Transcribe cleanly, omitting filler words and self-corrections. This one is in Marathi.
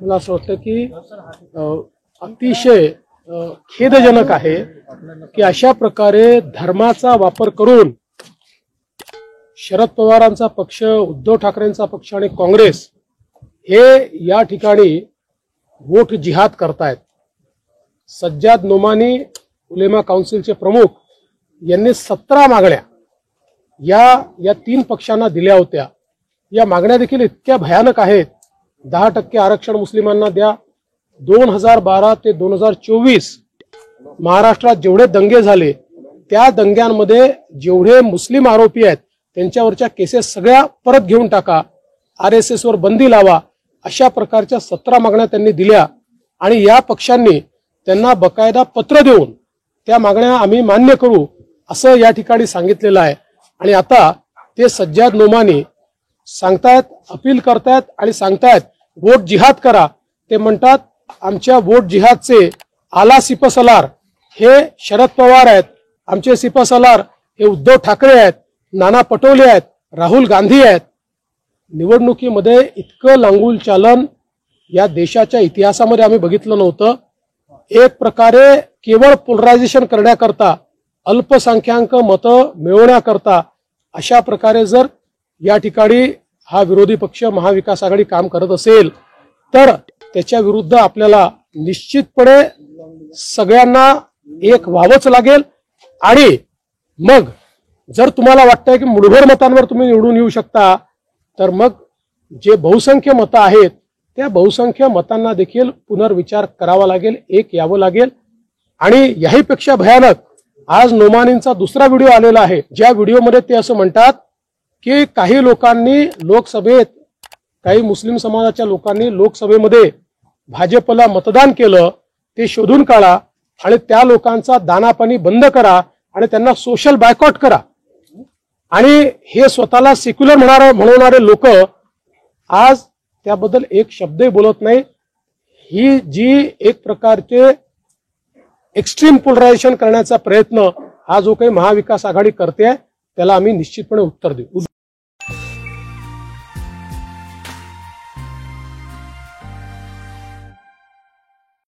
मला असं वाटतं की अतिशय खेदजनक आहे की अशा प्रकारे धर्माचा वापर करून शरद पवारांचा पक्ष, उद्धव ठाकरेंचा पक्ष आणि काँग्रेस हे या ठिकाणी वोट जिहाद करतायत। सज्जाद नोमानी उलेमा काउन्सिलचे प्रमुख यांनी 17 मागण्या या 3 पक्षांना दिल्या होत्या। या मागण्या देखील इतक्या भयानक आहेत। 10% आरक्षण मुस्लिमांना द्या। 2012 ते 2024 महाराष्ट्रात जेवढे दंगे झाले त्या दंग्यांमध्ये जेवढे मुस्लिम आरोपी आहेत त्यांच्यावरच्या केसेस सगळ्या परत घेऊन टाका, RSS वर बंदी लावा, अशा प्रकारच्या 17 मागण्या त्यांनी दिल्या आणि या पक्षांनी त्यांना बकायदा पत्र देऊन त्या मागण्या आम्ही मान्य करू असं या ठिकाणी सांगितलेलं आहे। आणि आता ते सज्जाद नोमानी सांगतायत, अपील करतायत आणि सांगतायत वोट जिहाद करा। ते म्हणतात आमच्या वोट जिहादचे आला सिपसलार हे शरद पवार आहेत, आमचे सिपसलार हे उद्धव ठाकरे आहेत, नाना पटोले आहेत, राहुल गांधी आहेत। निवडणुकीमध्ये इतकं लांगुल चालन या देशाच्या इतिहासामध्ये आम्ही बघितलं नव्हतं। एक प्रकारे केवळ पोलरायझेशन करण्याकरता, अल्पसंख्याक मतं मिळवण्याकरता अशा प्रकारे जर या ठिकाणी हा विरोधी पक्ष महाविकास आघाडी काम करत असेल तर त्याच्या विरुद्ध आपल्याला निश्चितपणे सगळ्यांना एक व्हावंच लागेल। आणि मग जर तुम्हाला वाटतंय की मुठभर मतांवर तुम्ही निवडून येऊ शकता तर मग जे बहुसंख्य मतं आहेत त्या बहुसंख्य मतांना देखील पुनर्विचार करावा लागेल, एक यावं लागेल। आणि याहीपेक्षा भयानक आज नोमानींचा दुसरा व्हिडिओ आलेला आहे, ज्या व्हिडिओमध्ये ते असं म्हणतात की काही लोकांनी लोकसभेत, काही मुस्लिम समाजाच्या लोकांनी लोकसभेमध्ये भाजपला मतदान केलं, ते शोधून काढा आणि त्या लोकांचा दानापाणी बंद करा आणि त्यांना सोशल बायकॉट करा। आणि हे स्वतःला सेक्युलर म्हणवणारे लोक आज त्याबद्दल एक शब्दही बोलत नाही। ही जी एक प्रकारचे एक्स्ट्रीम पोलरायझेशन करण्याचा प्रयत्न हा जो काही महाविकास आघाडी करते त्याला आम्ही निश्चितपणे उत्तर देऊ।